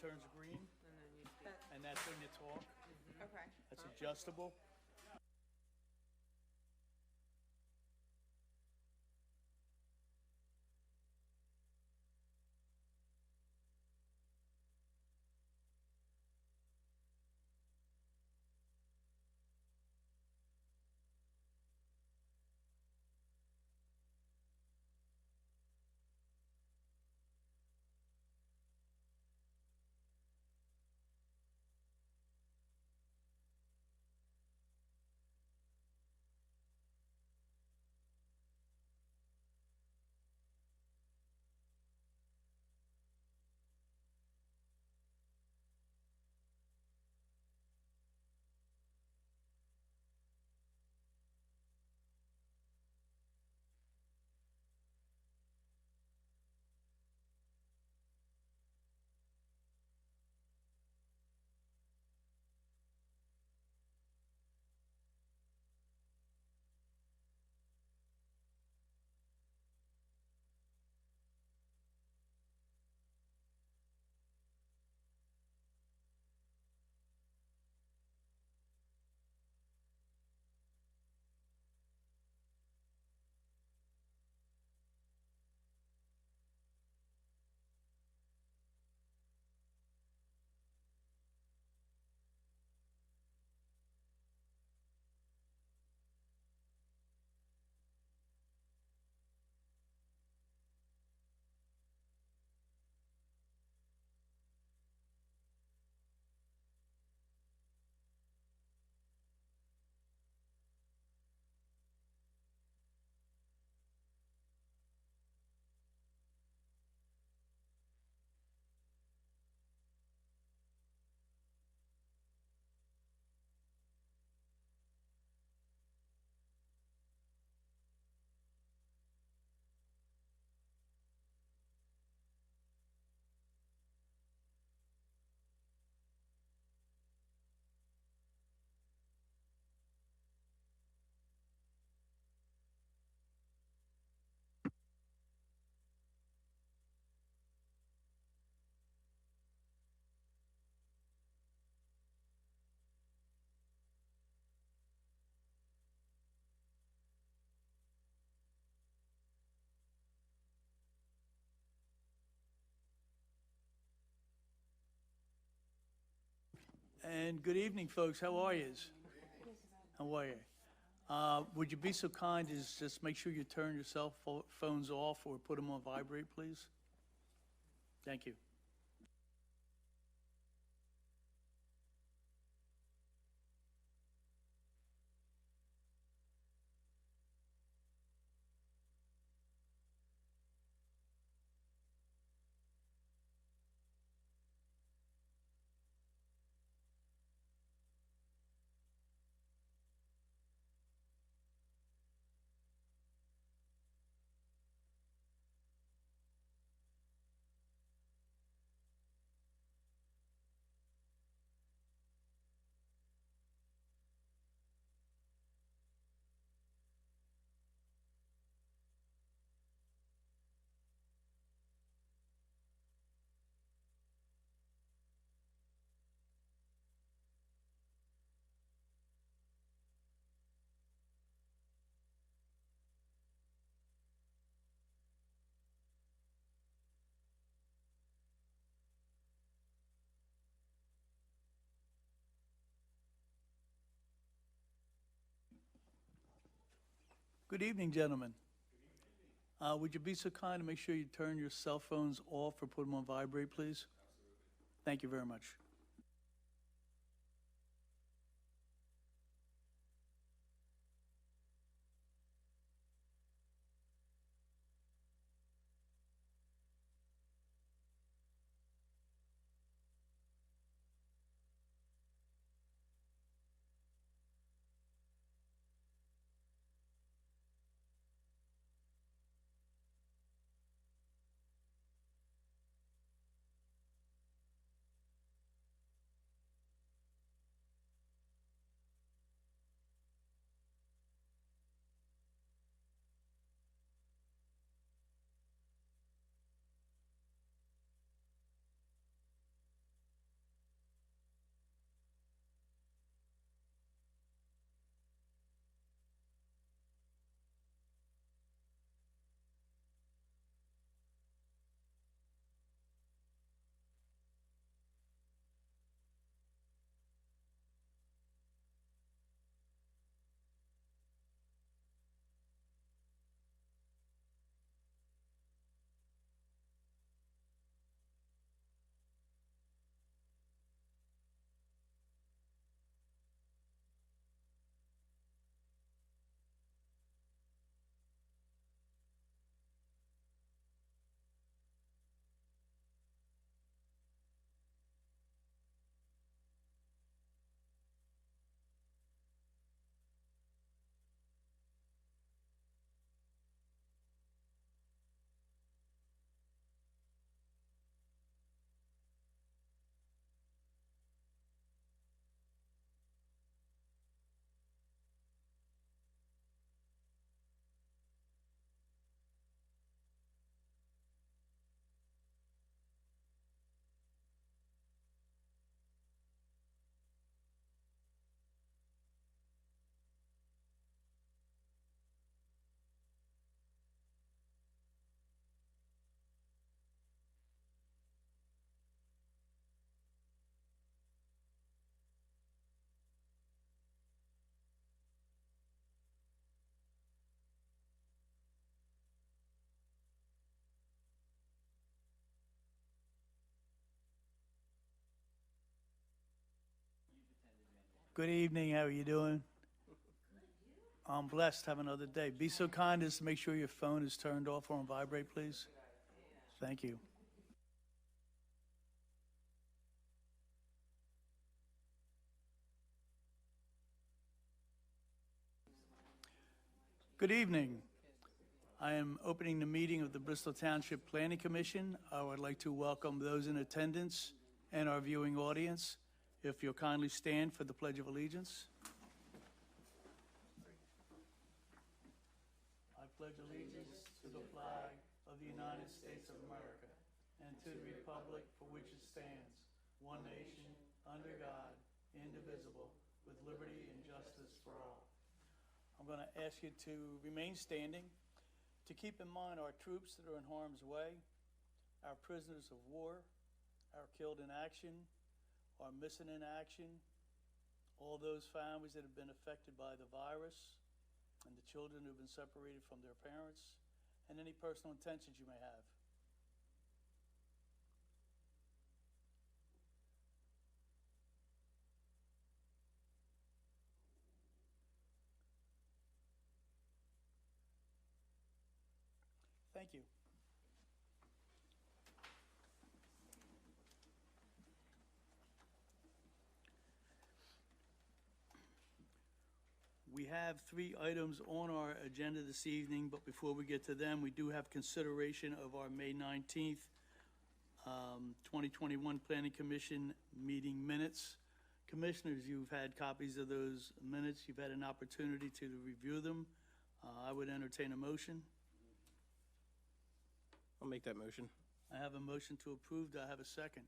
turns green, And then you speak. That, and that's when you talk. okay. That's adjustable. And good evening, folks. How are you? How are you? Would you be so kind as just make sure you turn your cell phones off or put them on vibrate, please? Thank you. Good evening, gentlemen. Would you be so kind to make sure you turn your cell phones off or put them on vibrate, please? Thank you very much. Good evening, how are you doing? I'm blessed to have another day. Be so kind as to make sure your phone is turned off or on vibrate, please. Thank you. Good evening. I am opening the meeting of the Bristol Township Planning Commission. I would like to welcome those in attendance and our viewing audience. If you'll kindly stand for the Pledge of Allegiance. I pledge allegiance to the flag of the United States of America and to the republic for which it stands, one nation, under God, indivisible, with liberty and justice for all. I'm going to ask you to remain standing, to keep in mind our troops that are in harm's way, our prisoners of war, our killed in action, our missing in action, all those families that have been affected by the virus, and the children who have been separated from their parents, and any personal intentions you may have. Thank you. We have 3 items on our agenda this evening, but before we get to them, we do have consideration of our May 19th, 2021 Planning Commission meeting minutes. Commissioners, you've had copies of those minutes. You've had an opportunity to review them. I would entertain a motion. I'll make that motion. I have a motion to approve. Do I have a second?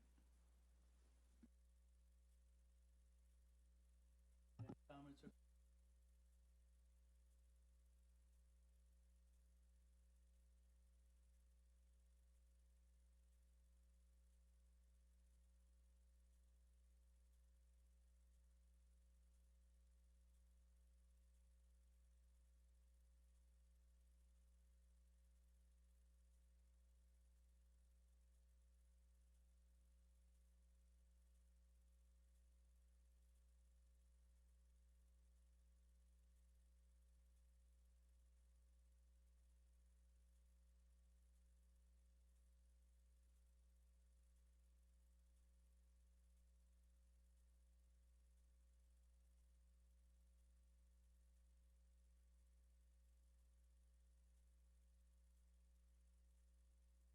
Comments or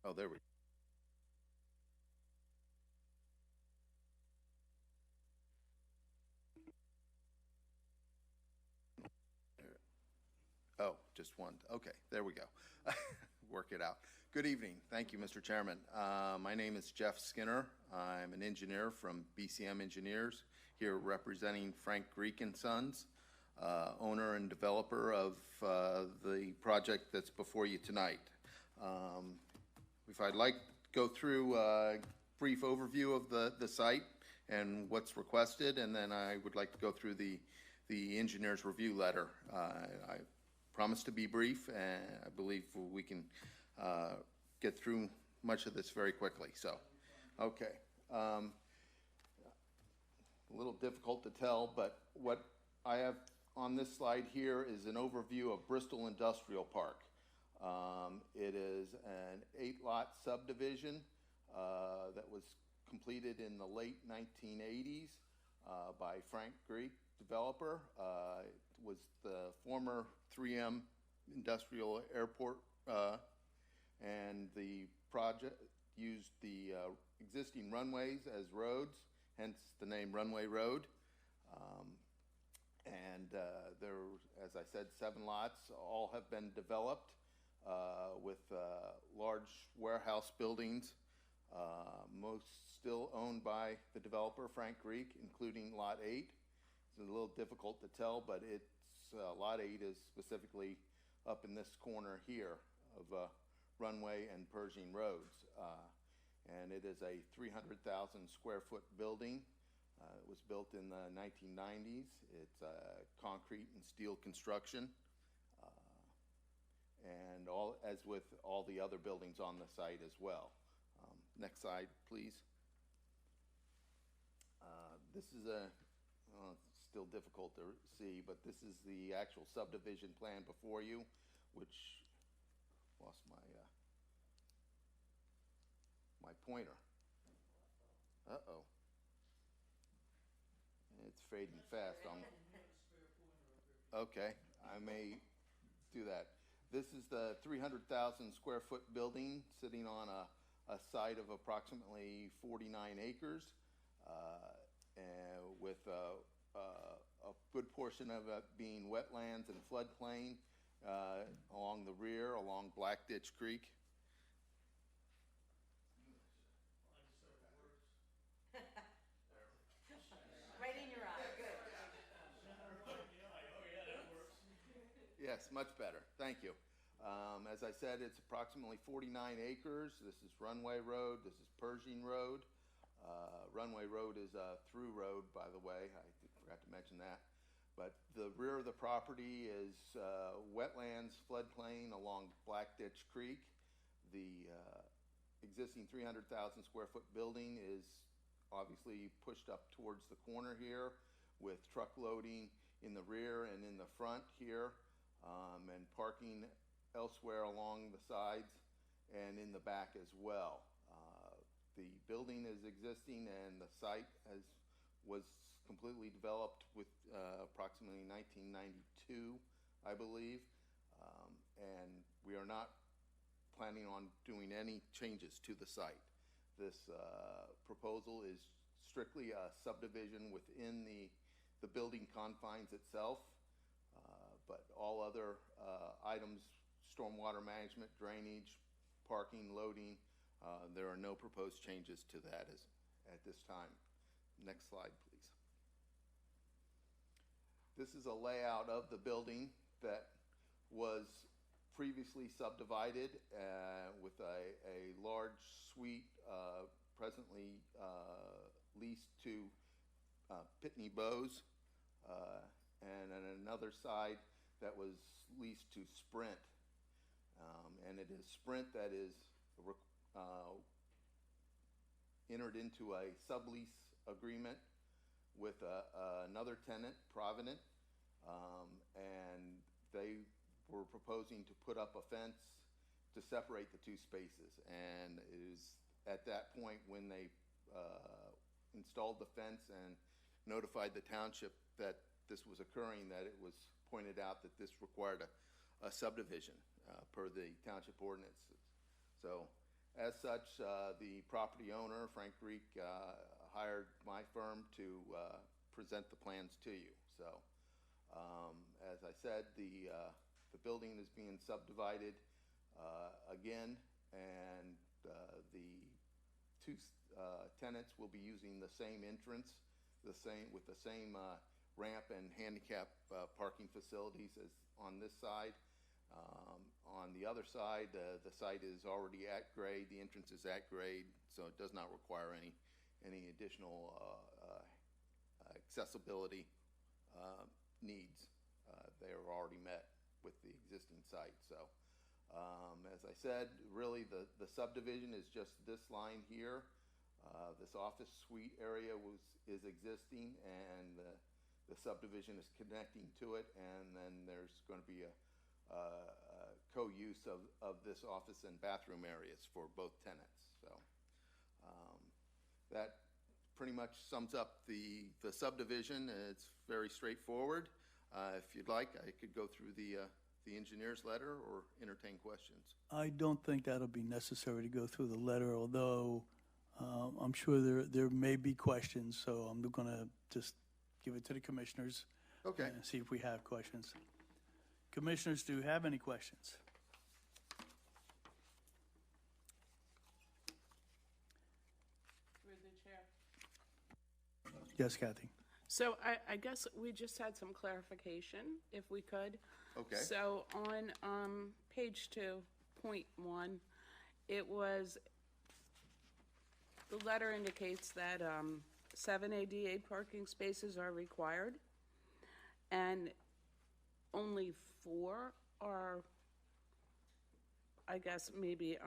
Oh, there we go. Oh, just one. Okay, there we go. Work it out. Good evening. Thank you, Mr. Chairman. My name is Jeff Skinner. I'm an engineer from BCM Engineers, here representing Frank Greek and Sons, owner and developer of the project that's before you tonight. If I'd like to go through a brief overview of the site and what's requested, and then I would like to go through the engineer's review letter. I promise to be brief, and I believe we can get through much of this very quickly. So, okay. A little difficult to tell, but what I have on this slide here is an overview of Bristol Industrial Park. It is an 8-lot subdivision that was completed in the late 1980s by Frank Greek, developer. It was the former 3M Industrial Airport, and the project used the existing runways as roads, hence the name Runway Road. There, as I said, 7 lots, all have been developed with large warehouse buildings, most still owned by the developer, Frank Greek, including Lot 8. It's a little difficult to tell, but it's Lot 8 is specifically up in this corner here of Runway and Pershing Roads. And it is a 300,000 square foot building. It was built in the 1990s. It's concrete and steel construction. And as with all the other buildings on the site as well. Next slide, please. This is a still difficult to see, but this is the actual subdivision plan before you, which lost my pointer. Uh-oh. It's fading fast. Okay, I may do that. This is the 300,000 square foot building sitting on a site of approximately 49 acres, and with a good portion of it being wetlands and floodplain along the rear, along Black Ditch Creek. Right in your eye, good. Yes, much better. Thank you. As I said, it's approximately 49 acres. This is Runway Road. This is Pershing Road. Runway Road is a through road, by the way. I forgot to mention that. But the rear of the property is wetlands, floodplain along Black Ditch Creek. The existing 300,000 square foot building is obviously pushed up towards the corner here with truck loading in the rear and in the front here, and parking elsewhere along the sides and in the back as well. The building is existing, and the site was completely developed with approximately 1992, I believe, and we are not planning on doing any changes to the site. This proposal is strictly a subdivision within the building confines itself, but all other items, stormwater management, drainage, parking, loading, there are no proposed changes to that at this time. Next slide, please. This is a layout of the building that was previously subdivided with a large suite presently leased to Pitney Bowes, and on another side that was leased to Sprint. And it is Sprint that is entered into a sublease agreement with another tenant, Provident, and they were proposing to put up a fence to separate the two spaces. And it is at that point when they installed the fence and notified the township that this was occurring, that it was pointed out that this required a subdivision per the township ordinances. So as such, the property owner, Frank Greek, hired my firm to present the plans to you. So as I said, the building is being subdivided again, and the two tenants will be using the same entrance, with the same ramp and handicap parking facilities as on this side. On the other side, the site is already at grade. The entrance is at grade, so it does not require any additional accessibility needs. They are already met with the existing site. So as I said, really the subdivision is just this line here. This office suite area is existing, and the subdivision is connecting to it, and then there's going to be a co-use of this office and bathroom areas for both tenants. So that pretty much sums up the subdivision. It's very straightforward. If you'd like, I could go through the engineer's letter or entertain questions. I don't think that'll be necessary to go through the letter, although I'm sure there may be questions, so I'm going to just give it to the commissioners. Okay. And see if we have questions. Commissioners, do you have any questions? Through the chair. Yes, Kathy. So I guess we just had some clarification, if we could. Okay. So on page 2.1, it was, the letter indicates that 7 ADA parking spaces are required, and only 4 are, I guess, maybe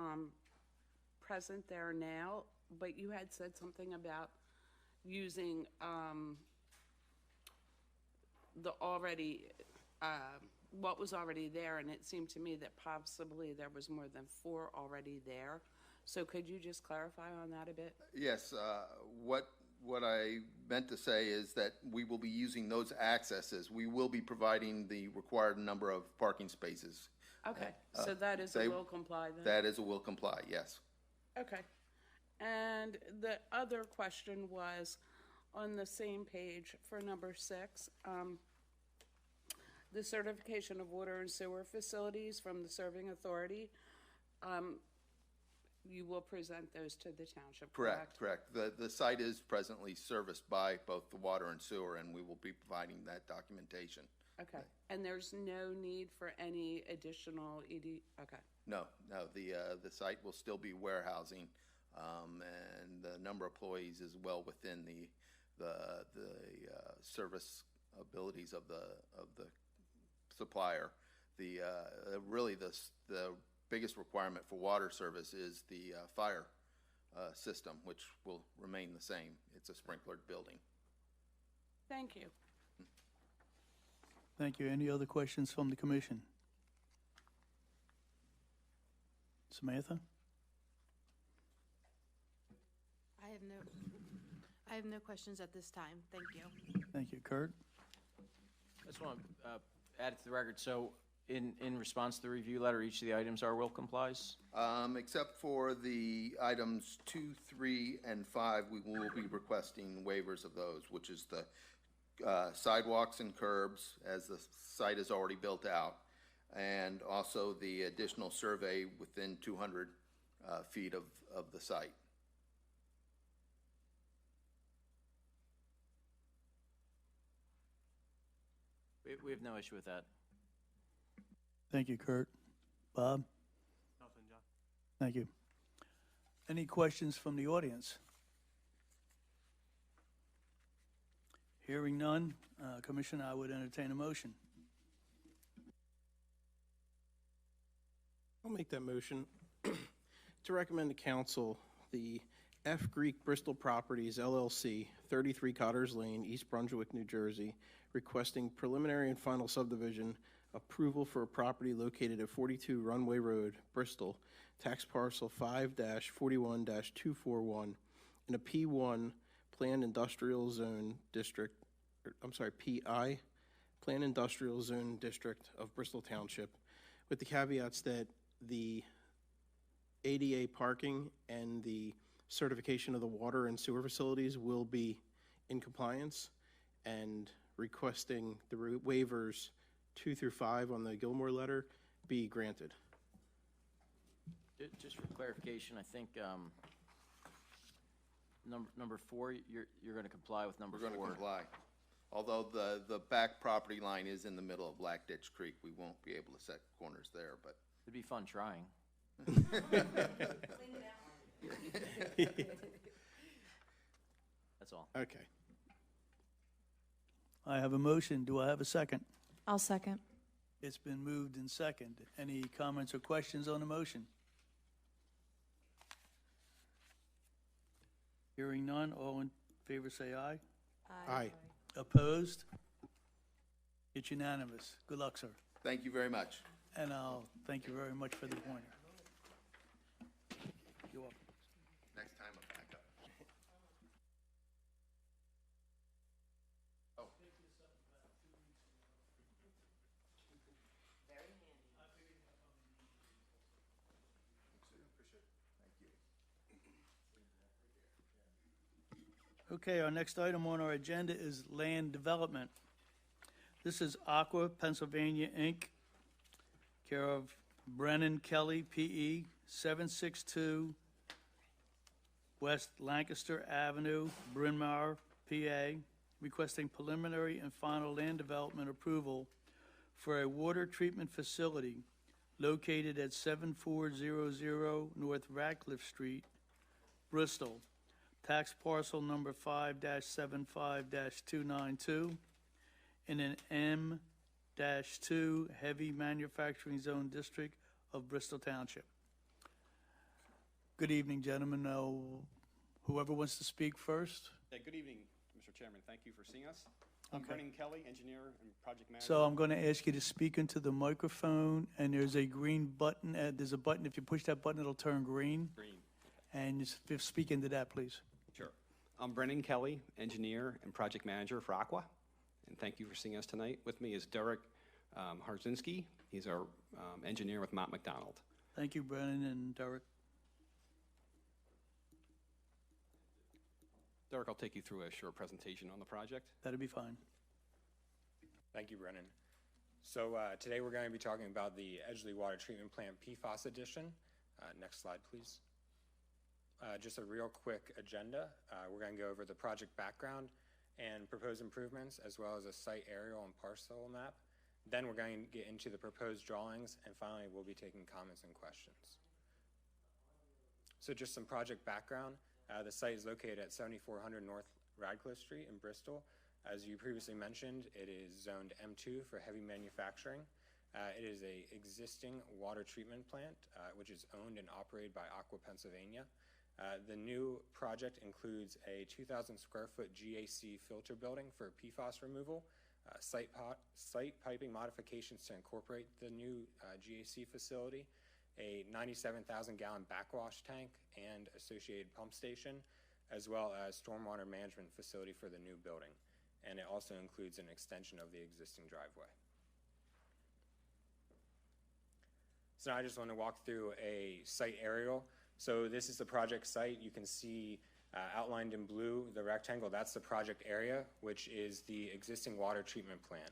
present there now, but you had said something about using the already, what was already there, and it seemed to me that possibly there was more than 4 already there. So could you just clarify on that a bit? Yes, what I meant to say is that we will be using those accesses. We will be providing the required number of parking spaces. Okay, so that is a they- will comply then? That is a will comply, yes. Okay. And the other question was, on the same page for number 6, the certification of water and sewer facilities from the serving authority, you will present those to the township, correct? Correct. The site is presently serviced by both the water and sewer, and we will be providing that documentation. Okay, and there's no need for any additional okay, No, the site will still be warehousing, and the number of employees is well within the service abilities of the supplier. Really, the biggest requirement for water service is the fire system, which will remain the same. It's a sprinklered building. thank you. Thank you. Any other questions from the commission? Samantha? I have no questions at this time. Thank you. Thank you. Kurt? I just want to add it to the record, so in response to the review letter, each of the items are will complies? Except for the items 2, 3, and 5, we will be requesting waivers of those, which is the sidewalks and curbs, as the site is already built out, and also the additional survey within 200 feet of the site. We have no issue with that. Thank you, Kurt. Bob? Nothing, John. Thank you. Any questions from the audience? Hearing none, Commissioner, I would entertain a motion. I'll make that motion to recommend to council the F. Greek Bristol Properties LLC, 33 Cotters Lane, East Brunswick, New Jersey, requesting preliminary and final subdivision approval for a property located at 42 Runway Road, Bristol, tax parcel 5-41-241, in a P1 Planned Industrial Zone District, PI, Planned Industrial Zone District of Bristol Township, with the caveats that the ADA parking and the certification of the water and sewer facilities will be in compliance, and requesting the waivers 2 through 5 on the Gilmore letter be granted. Just for clarification, I think number 4, you're going to comply with number 4. We're going to comply. Although the back property line is in the middle of Black Ditch Creek, we won't be able to set corners there, but. It'd be fun trying. That's all. Okay. I have a motion. Do I have a second? I'll second. It's been moved and second. Any comments or questions on the motion? Hearing none, all in favor say aye. Aye. Opposed? It's unanimous. Good luck, sir. Thank you very much. And I'll thank you very much for the pointer. You're welcome. Next time I'm back up. Oh. Okay, our next item on our agenda is land development. This is Aqua Pennsylvania, Inc., care of Brennan Kelly, P.E., 762 West Lancaster Avenue, Bryn Mawr, PA, requesting preliminary and final land development approval for a water treatment facility located at 7400 North Radcliffe Street, Bristol, tax parcel number 5-75-292, in an M-2 heavy manufacturing zone district of Bristol Township. Good evening, gentlemen. Whoever wants to speak first. Good evening, Mr. Chairman. Thank you for seeing us. I'm Okay. Brennan Kelly, engineer and project manager. So I'm going to ask you to speak into the microphone, and there's a green button. There's a button. If you push that button, it'll turn green. Green. And just speak into that, please. Sure. I'm Brennan Kelly, engineer and project manager for Aqua. And thank you for seeing us tonight. With me is Derek Harzinski. He's our engineer with Mott McDonald. Thank you, Brennan and Derek. Derek, I'll take you through a short presentation on the project. That'll be fine. Thank you, Brennan. So today we're going to be talking about the Edgeley Water Treatment Plant PFAS addition. Next slide, please. Just a real quick agenda. We're going to go over the project background and proposed improvements, as well as a site aerial and parcel map. Then we're going to get into the proposed drawings, and finally we'll be taking comments and questions. So just some project background. The site is located at 7400 North Radcliffe Street in Bristol. As you previously mentioned, it is zoned M2 for heavy manufacturing. It is an existing water treatment plant, which is owned and operated by Aqua Pennsylvania. The new project includes a 2,000 square foot GAC filter building for PFAS removal, site piping modifications to incorporate the new GAC facility, a 97,000 gallon backwash tank and associated pump station, as well as stormwater management facility for the new building. And it also includes an extension of the existing driveway. So now I just want to walk through a site aerial. So this is the project site. You can see outlined in blue, the rectangle, that's the project area, which is the existing water treatment plant.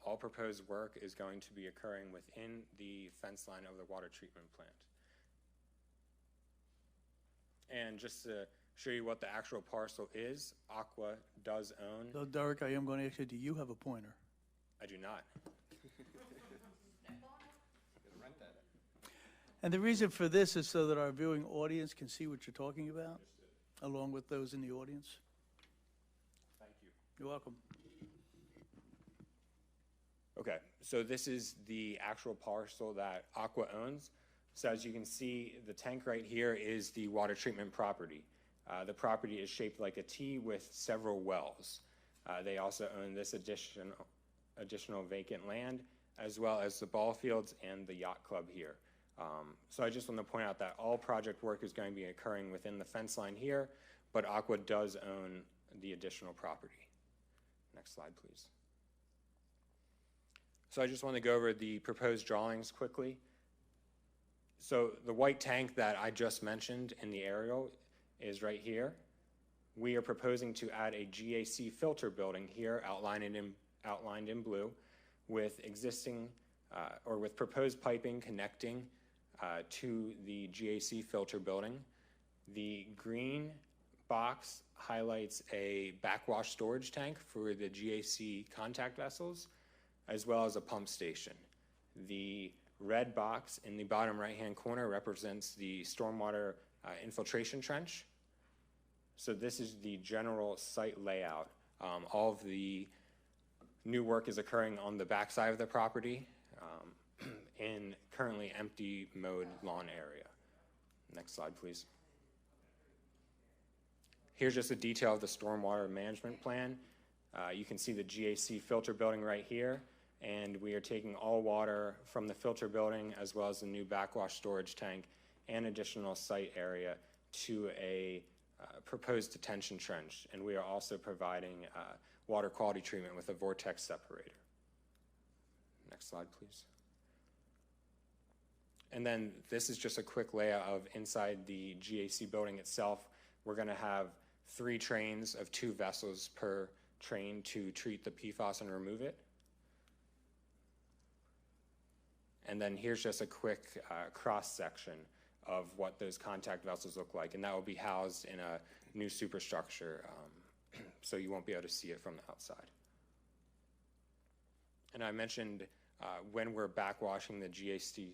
All proposed work is going to be occurring within the fence line of the water treatment plant. And just to show you what the actual parcel is, Aqua does own. So, Derek, I am going to ask you, do you have a pointer? I do not. And the reason for this is so that our viewing audience can see what you're talking about, along with those in the audience. Thank you. You're welcome. Okay, so this is the actual parcel that Aqua owns. So as you can see, the tank right here is the water treatment property. The property is shaped like a T with several wells. They also own this additional vacant land, as well as the ball fields and the yacht club here. So I just want to point out that all project work is going to be occurring within the fence line here, but Aqua does own the additional property. Next slide, please. So I just want to go over the proposed drawings quickly. So the white tank that I just mentioned in the aerial is right here. We are proposing to add a GAC filter building here, outlined in blue, with existing or with proposed piping connecting to the GAC filter building. The green box highlights a backwash storage tank for the GAC contact vessels, as well as a pump station. The red box in the bottom right-hand corner represents the stormwater infiltration trench. So this is the general site layout. All of the new work is occurring on the backside of the property in currently empty mowed lawn area. Next slide, please. Here's just a detail of the stormwater management plan. You can see the GAC filter building right here, and we are taking all water from the filter building as well as the new backwash storage tank and additional site area to a proposed detention trench, and we are also providing water quality treatment with a vortex separator. Next slide, please. And then this is just a quick layout of inside the GAC building itself. We're going to have 3 trains of 2 vessels per train to treat the PFAS and remove it. And then here's just a quick cross-section of what those contact vessels look like, and that will be housed in a new superstructure, so you won't be able to see it from the outside. And I mentioned when we're backwashing the GAC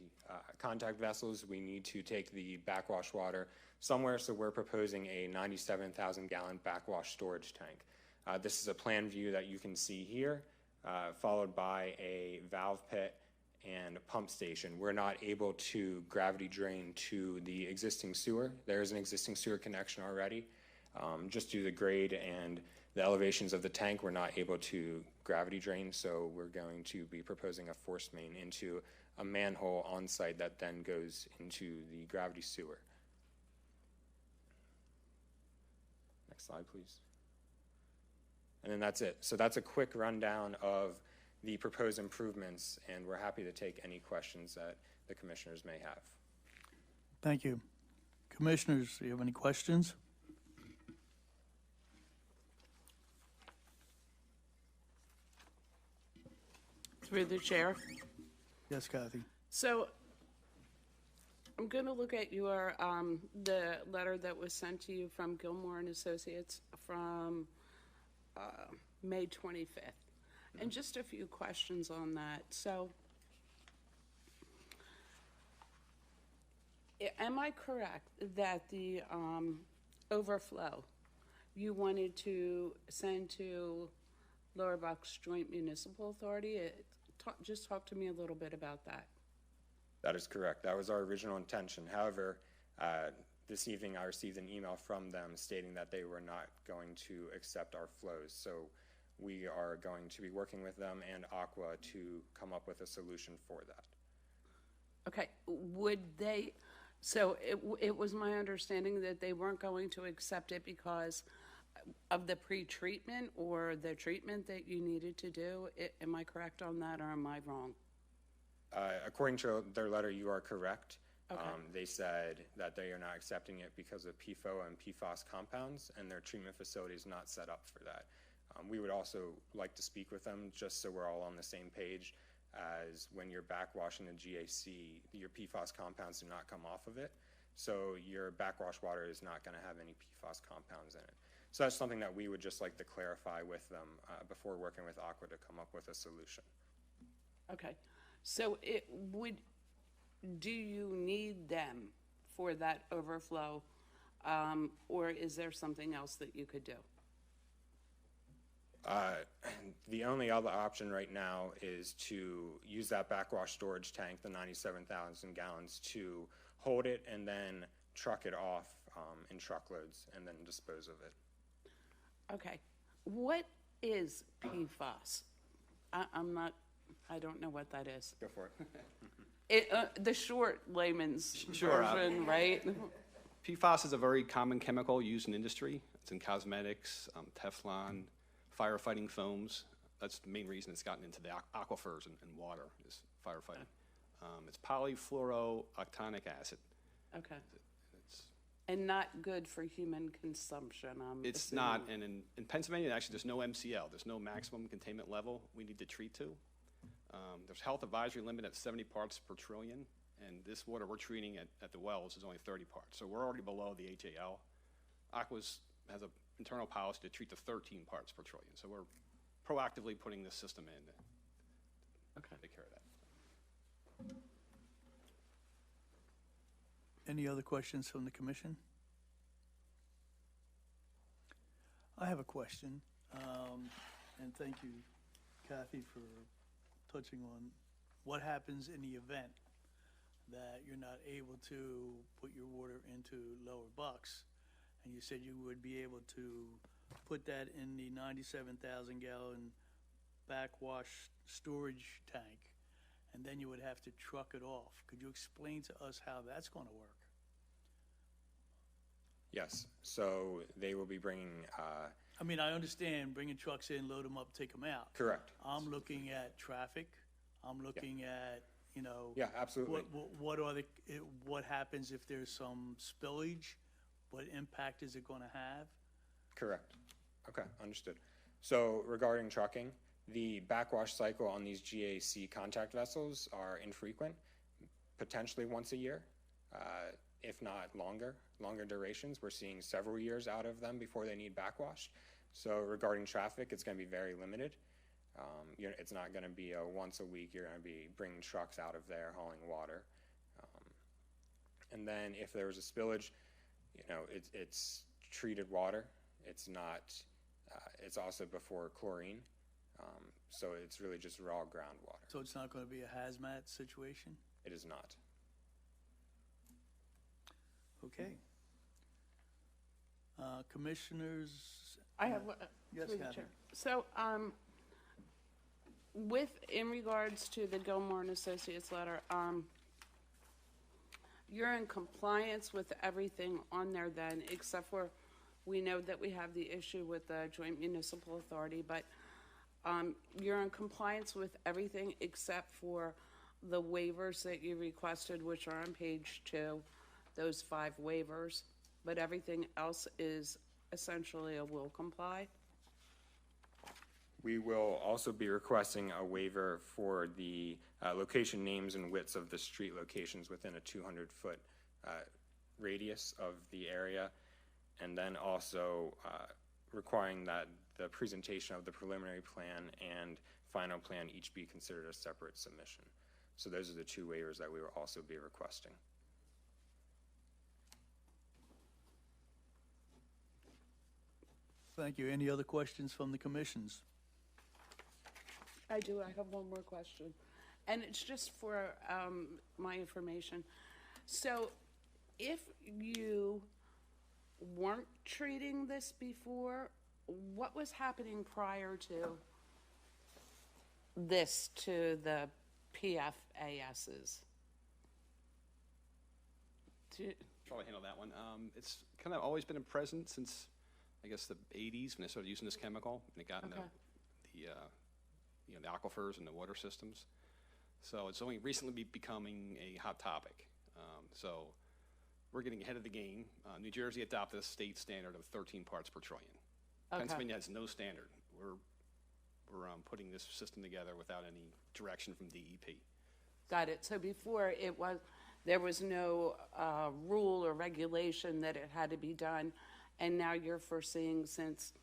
contact vessels, we need to take the backwash water somewhere, so we're proposing a 97,000 gallon backwash storage tank. This is a plan view that you can see here, followed by a valve pit and a pump station. We're not able to gravity drain to the existing sewer. There is an existing sewer connection already, just due to the grade and the elevations of the tank were not able to gravity drain, so we're going to be proposing a force main into a manhole on site that then goes into the gravity sewer. Next slide, please. And then that's it. So that's a quick rundown of the proposed improvements, and we're happy to take any questions that the commissioners may have. Thank you. Commissioners, do you have any questions? Through the chair. Yes, Kathy. So I'm going to look at your, the letter that was sent to you from Gilmore and Associates from May 25th. And just a few questions on that. So am I correct that the overflow you wanted to send to Lower Bucks Joint Municipal Authority? Just talk to me a little bit about that. That is correct. That was our original intention. However, this evening I received an email from them stating that they were not going to accept our flows. So we are going to be working with them and Aqua to come up with a solution for that. Okay, would they, so it was my understanding that they weren't going to accept it because of the pre-treatment or the treatment that you needed to do? Am I correct on that, or am I wrong? According to their letter, you are correct. Okay. They said that they are not accepting it because of PFOA and PFOS compounds, and their treatment facility is not set up for that. We would also like to speak with them just so we're all on the same page, as when you're backwashing the GAC, your PFOS compounds do not come off of it. So your backwash water is not going to have any PFOS compounds in it. So that's something that we would just like to clarify with them before working with Aqua to come up with a solution. Okay, so do you need them for that overflow, or is there something else that you could do? The only other option right now is to use that backwash storage tank, the 97,000 gallons, to hold it and then truck it off in truckloads and then dispose of it. Okay, what is PFOS? I don't know what that is. Go for it. The short layman's Sure, version, right? PFAS is a very common chemical used in industry. It's in cosmetics, Teflon, firefighting foams. That's the main reason it's gotten into the aquifers and water, is firefighting. It's polyfluorooctanic acid. Okay. It's, And not good for human consumption, it's assuming. not, and in Pennsylvania, actually, there's no MCL. There's no maximum containment level we need to treat to. There's health advisory limit at 70 parts per trillion, and this water we're treating at the wells is only 30 parts. So we're already below the HAL. Aqua's has an internal policy to treat to 13 parts per trillion. So we're proactively putting this system in to take care of that. Any other questions from the commission? I have a question, and thank you, Kathy, for touching on what happens in the event that you're not able to put your water into Lower Bucks. And you said you would be able to put that in the 97,000 gallon backwash storage tank, and then you would have to truck it off. Could you explain to us how that's going to work? Yes, so they will be bringing, I mean, I understand bringing trucks in, load them up, take them out. correct. I'm looking at traffic. I'm looking at, you know. Yeah, absolutely. What happens if there's some spillage? What impact is it going to have? Correct. Okay, understood. So regarding trucking, the backwash cycle on these GAC contact vessels are infrequent, potentially once a year, if not longer durations. We're seeing several years out of them before they need backwash. So regarding traffic, it's going to be very limited. It's not going to be a once a week. You're going to be bringing trucks out of there hauling water. And then if there's a spillage, it's treated water. It's not, it's also before chlorine. So it's really just raw groundwater. So it's not going to be a hazmat situation? It is not. Okay. Commissioners? I have, Yes, through the Kathy. chair. So, in regards to the Gilmore and Associates letter, you're in compliance with everything on there then, except for, we know that we have the issue with the joint municipal authority, but you're in compliance with everything except for the waivers that you requested, which are on page 2, those 5 waivers, but everything else is essentially a will comply. We will also be requesting a waiver for the location names and widths of the street locations within a 200-foot radius of the area, and then also requiring that the presentation of the preliminary plan and final plan each be considered a separate submission. So those are the 2 waivers that we will also be requesting. Thank you. Any other questions from the commissions? I do, I have one more question, and it's just for my information. So, if you weren't treating this before, what was happening prior to this to the PFASs? Try to handle that one. It's kind of always been a present since, I guess, the 80s when they started using this chemical, and it got in Okay. the aquifers and the water systems. So it's only recently becoming a hot topic. So we're getting ahead of the game. New Jersey adopted a state standard of 13 parts per trillion. Okay. Pennsylvania has no standard. We're putting this system together without any direction from DEP. Got it. So before there was no rule or regulation that it had to be done, and now you're foreseeing, since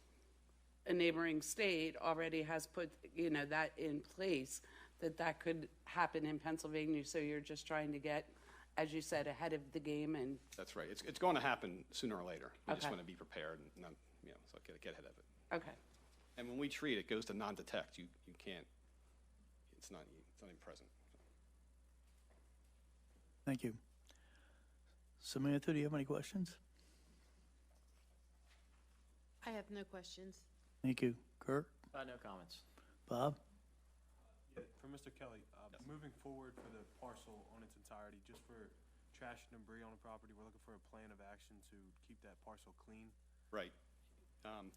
a neighboring state already has put, that in place, that could happen in Pennsylvania. So you're just trying to get, as you said, ahead of the game and. That's right. It's going to happen sooner or later. We just Okay. want to be prepared and not, so get ahead of it. Okay. And when we treat it, goes to non-detect. You can't. It's not even present. Thank you. Samantha, do you have any questions? I have no questions. Thank you. Kirk? No comments. Bob? Yeah, for Mr. Kelly, moving forward for the parcel on its entirety, just for trash and debris on the property, we're looking for a plan of action to keep that parcel clean. Right.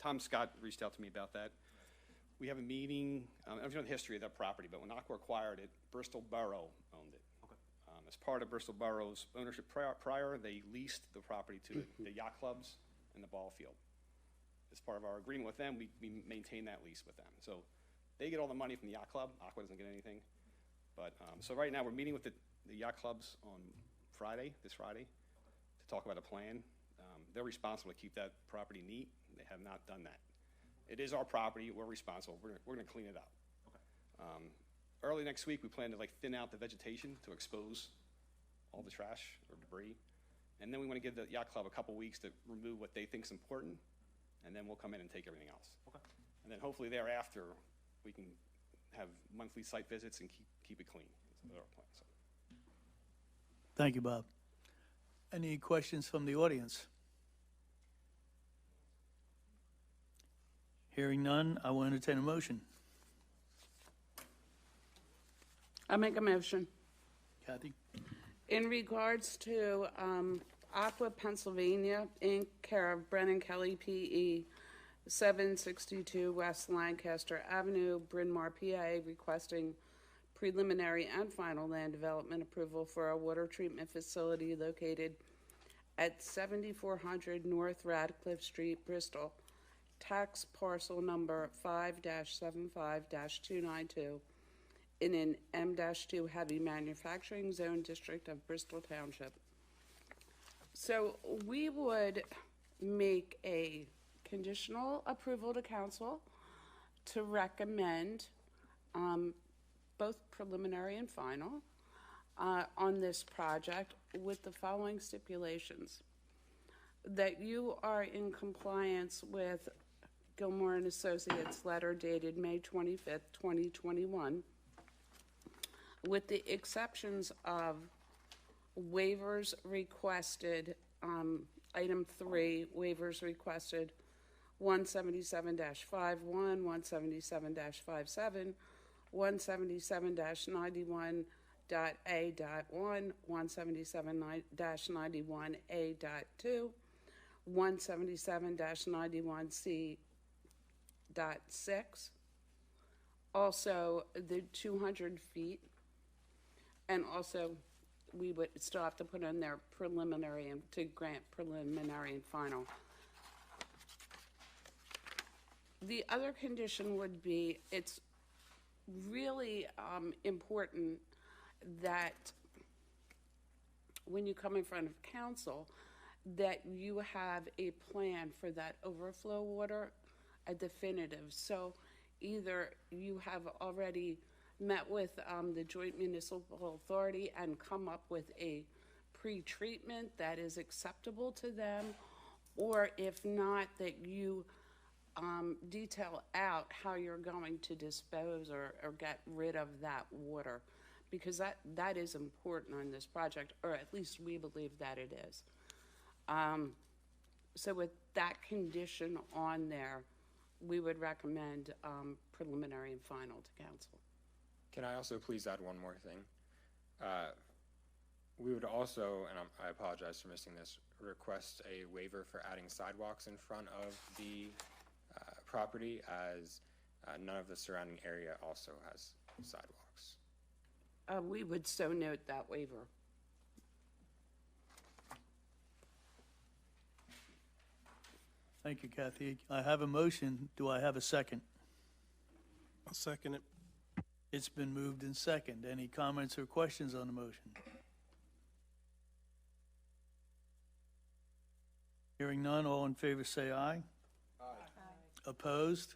Tom Scott reached out to me about that. We have a meeting. I don't know the history of that property, but when Aqua acquired it, Bristol Borough owned it. Okay. As part of Bristol Borough's ownership prior, they leased the property to the yacht clubs and the ball field. As part of our agreement with them, we maintain that lease with them. So they get all the money from the yacht club. Aqua doesn't get anything. But so right now we're meeting with the yacht clubs on this Friday, to talk about a plan. They're responsible to keep that property neat. They have not done that. It is our property. We're responsible. We're going to clean it up. Okay. Early next week, we plan to thin out the vegetation to expose all the trash or debris. And then we want to give the yacht club a couple weeks to remove what they think is important, and then we'll come in and take everything else. Okay. And then hopefully thereafter, we can have monthly site visits and keep it clean. That's our plan. So. Thank you, Bob. Any questions from the audience? Hearing none, I will entertain a motion. I make a motion. Kathy? In regards to Aqua Pennsylvania, Inc., care of Brennan Kelly, P.E., 762 West Lancaster Avenue, Bryn Mawr, PA, requesting preliminary and final land development approval for a water treatment facility located at 7400 North Radcliffe Street, Bristol, tax parcel number 5-75-292, in an M-2 heavy manufacturing zone district of Bristol Township. So we would make a conditional approval to council to recommend both preliminary and final on this project with the following stipulations: that you are in compliance with Gilmore and Associates letter dated May 25th, 2021, with the exceptions of waivers requested Item 3, waivers requested, 177-51, 177-57, 177-91.A.1, 177-91A.2, 177-91C.6. Also, the 200 feet, and also, we would still have to put in their preliminary and to grant preliminary and final. The other condition would be, it's really important that when you come in front of council, that you have a plan for that overflow water, a definitive. So either you have already met with the Joint Municipal Authority and come up with a pre-treatment that is acceptable to them, or if not, that you detail out how you're going to dispose or get rid of that water, because that is important on this project, or at least we believe that it is. So with that condition on there, we would recommend preliminary and final to council. Can I also please add one more thing? We would also, and I apologize for missing this, request a waiver for adding sidewalks in front of the property, as none of the surrounding area also has sidewalks. We would so note that waiver. Thank you, Kathy. I have a motion. Do I have a second? I'll second it. It's been moved in second. Any comments or questions on the motion? Hearing none, all in favor say aye. Aye. Opposed?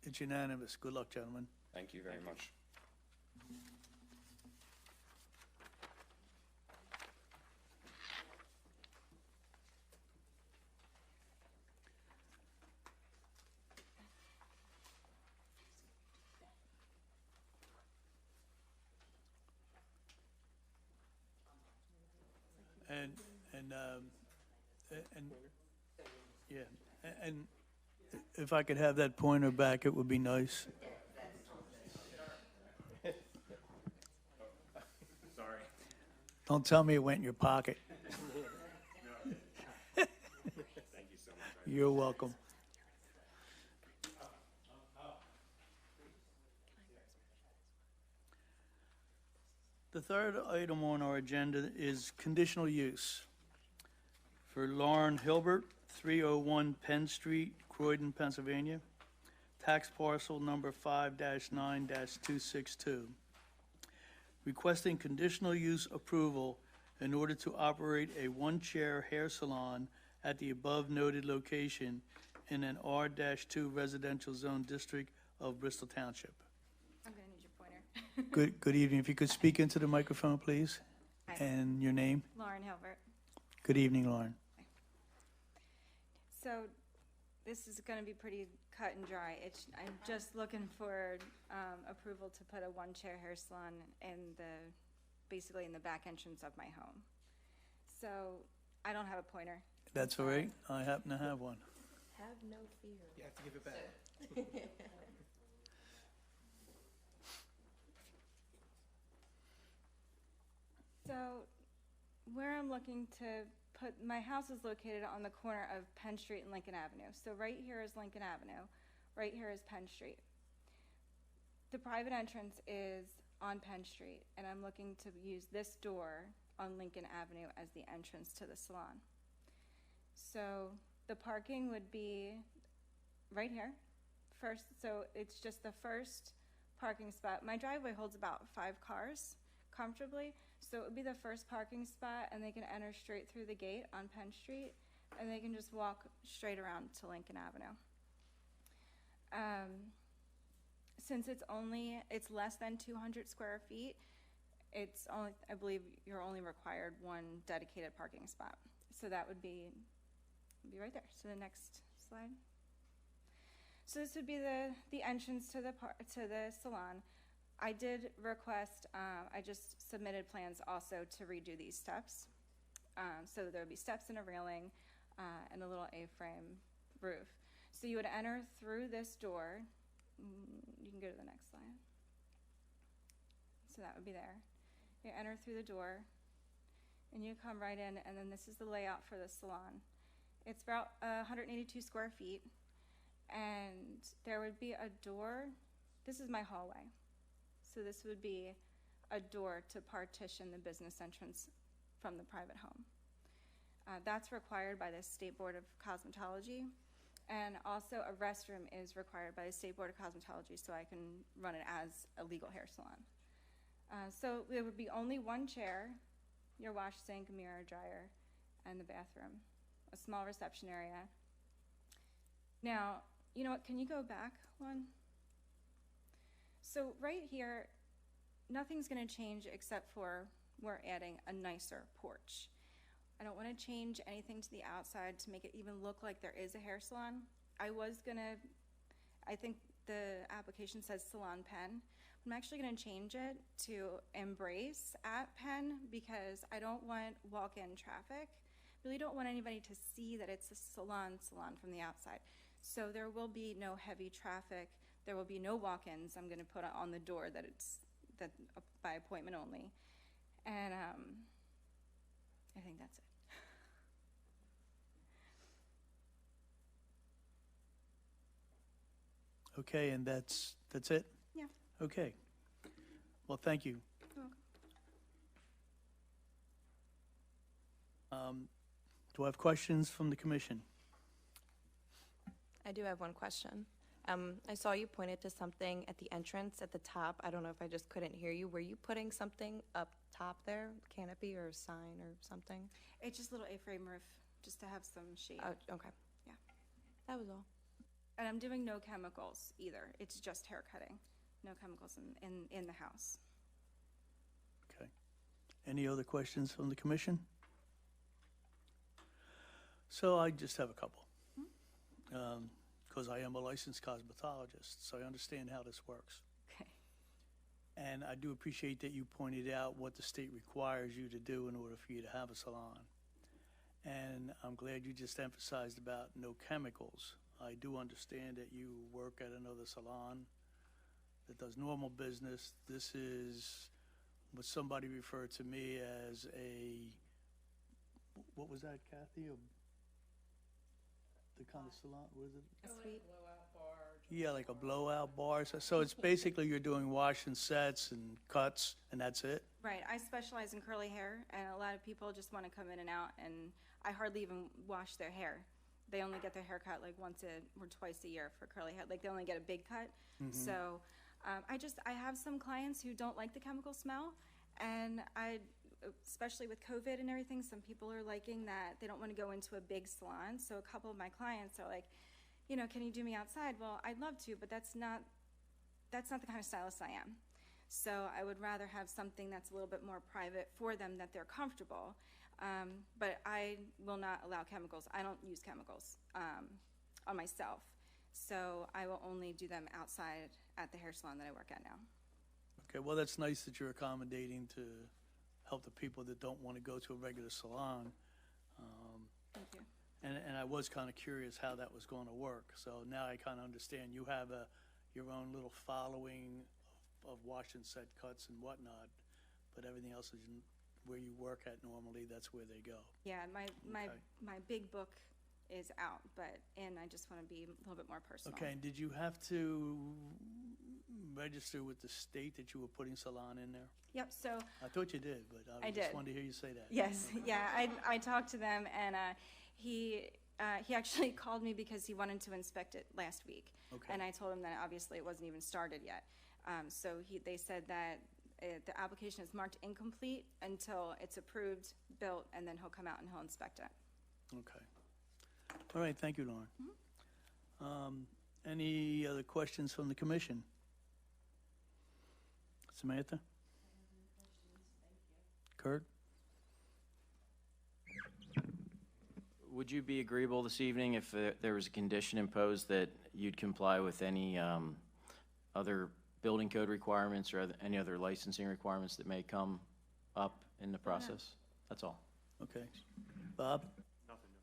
It's unanimous. Good luck, gentlemen. Thank you very much. And if I could have that pointer back, it would be nice. Sorry. Don't tell me it went in your pocket. Thank you so much. You're welcome. The third item on our agenda is conditional use for Lauren Hilbert, 301 Penn Street, Croydon, Pennsylvania, tax parcel number 5-9-262. Requesting conditional use approval in order to operate a one-chair hair salon at the above noted location in an R-2 residential zone district of Bristol Township. I'm gonna need your pointer. Good evening. If you could speak into the microphone, please. Hi. And your name? Lauren Hilbert. Good evening, Lauren. So this is gonna be pretty cut and dry. I'm just looking for approval to put a one-chair hair salon basically in the back entrance of my home. So I don't have a pointer. That's all right. I happen to have one. Have no fear. You have to give it back. So where I'm looking to put, my house is located on the corner of Penn Street and Lincoln Avenue. So right here is Lincoln Avenue, right here is Penn Street. The private entrance is on Penn Street, and I'm looking to use this door on Lincoln Avenue as the entrance to the salon. So the parking would be right here first. So it's just the first parking spot. My driveway holds about 5 cars comfortably. So it would be the first parking spot, and they can enter straight through the gate on Penn Street, and they can just walk straight around to Lincoln Avenue. Since it's less than 200 square feet, it's only, I believe you're only required one dedicated parking spot. So that would be right there. So the next slide. So this would be the entrance to the salon. I did request, I just submitted plans also to redo these steps. So there would be steps and a railing and a little A-frame roof. So you would enter through this door. You can go to the next slide. So that would be there. You enter through the door, and you come right in, and then this is the layout for the salon. It's about 182 square feet, and there would be a door. This is my hallway. So this would be a door to partition the business entrance from the private home. That's required by the State Board of Cosmetology, and also a restroom is required by the State Board of Cosmetology, so I can run it as a legal hair salon. So there would be only one chair, your wash, sink, mirror, dryer, and the bathroom, a small reception area. Now, you know what, can you go back one? So right here, nothing's gonna change except for we're adding a nicer porch. I don't wanna change anything to the outside to make it even look like there is a hair salon. I think the application says Salon Pen. I'm actually gonna change it to Embrace at Pen because I don't want walk-in traffic. Really don't want anybody to see that it's a salon from the outside. So there will be no heavy traffic. There will be no walk-ins. I'm gonna put on the door that it's by appointment only. And I think that's it. Okay, and that's it? Yeah. Okay. Well, thank you. You're welcome. Do I have questions from the commission? I do have one question. I saw you pointed to something at the entrance at the top. I don't know if I just couldn't hear you. Were you putting something up top there, canopy or a sign or something? It's just a little A-frame roof, just to have some shade. Oh, okay. Yeah. That was all. And I'm doing no chemicals either. It's just hair cutting. No chemicals in the house. Okay. Any other questions from the commission? So I just have a couple. Because I am a licensed cosmetologist, so I understand how this works. Okay. And I do appreciate that you pointed out what the state requires you to do in order for you to have a salon. And I'm glad you just emphasized about no chemicals. I do understand that you work at another salon that does normal business. This is what somebody referred to me as what was that, Kathy? The kind of salon, what is it? A suite. Yeah, like a blowout bar. So it's basically you're doing wash and sets and cuts, and that's it? Right. I specialize in curly hair, and a lot of people just want to come in and out, and I hardly even wash their hair. They only get their hair cut like once or twice a year for curly hair. Like they only get a big cut. So I have some clients who don't like the chemical smell, and especially with COVID and everything, some people are liking that. They don't want to go into a big salon. So a couple of my clients are like, you know, can you do me outside? Well, I'd love to, but that's not the kind of stylist I am. So I would rather have something that's a little bit more private for them, that they're comfortable. But I will not allow chemicals. I don't use chemicals on myself. So I will only do them outside at the hair salon that I work at now. Okay, well, that's nice that you're accommodating to help the people that don't want to go to a regular salon. Thank you. And I was kind of curious how that was going to work. So now I kind of understand you have your own little following of wash and set cuts and whatnot, but everything else is where you work at normally, that's where they go. Yeah, my Okay. big book is out, and I just want to be a little bit more personal. Okay, and did you have to register with the state that you were putting salon in there? Yep, so, I thought you did, but I I just did. wanted to hear you say that. yes, yeah, I talked to them, and he actually called me because he wanted to inspect it last week. Okay. And I told him that obviously it wasn't even started yet. So they said that the application is marked incomplete until it's approved, built, and then he'll come out and he'll inspect it. Okay. All right, thank you, Lauren. Any other questions from the commission? Samantha? Kurt? Would you be agreeable this evening if there was a condition imposed that you'd comply with any other building code requirements or any other licensing requirements that may come up in the process? That's all. Okay. Bob? Nothing new.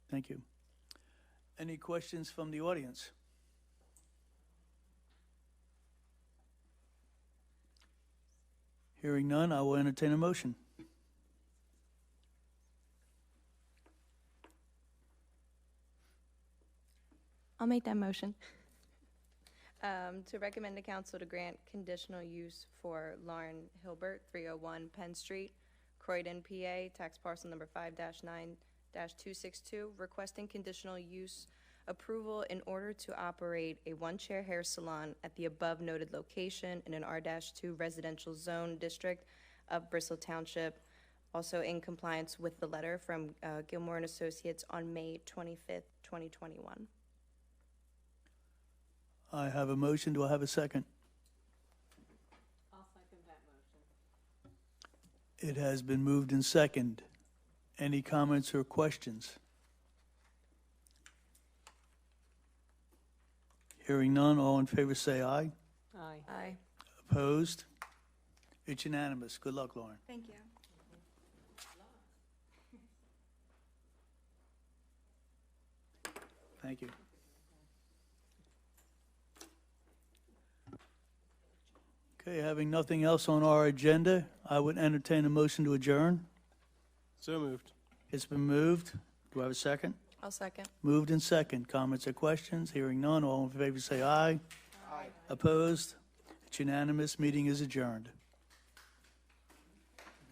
Thank you. Any questions from the audience? Hearing none, I will entertain a motion. I'll make that motion. To recommend to council to grant conditional use for Lauren Hilbert, 301 Penn Street, Croydon, PA, tax parcel number 5-9-262, requesting conditional use approval in order to operate a one-chair hair salon at the above noted location in an R-2 residential zone district of Bristol Township, also in compliance with the letter from Gilmore and Associates on May 25th, 2021. I have a motion. Do I have a second? I'll second that motion. It has been moved and second. Any comments or questions? Hearing none, all in favor say aye. Aye. Aye. Opposed? It's unanimous. Good luck, Lauren. Thank you. Thank you. Okay, having nothing else on our agenda, I would entertain a motion to adjourn. So moved. It's been moved. Do I have a second? I'll second. Moved and second. Comments or questions? Hearing none, all in favor say aye. Aye. Opposed? It's unanimous. Meeting is adjourned.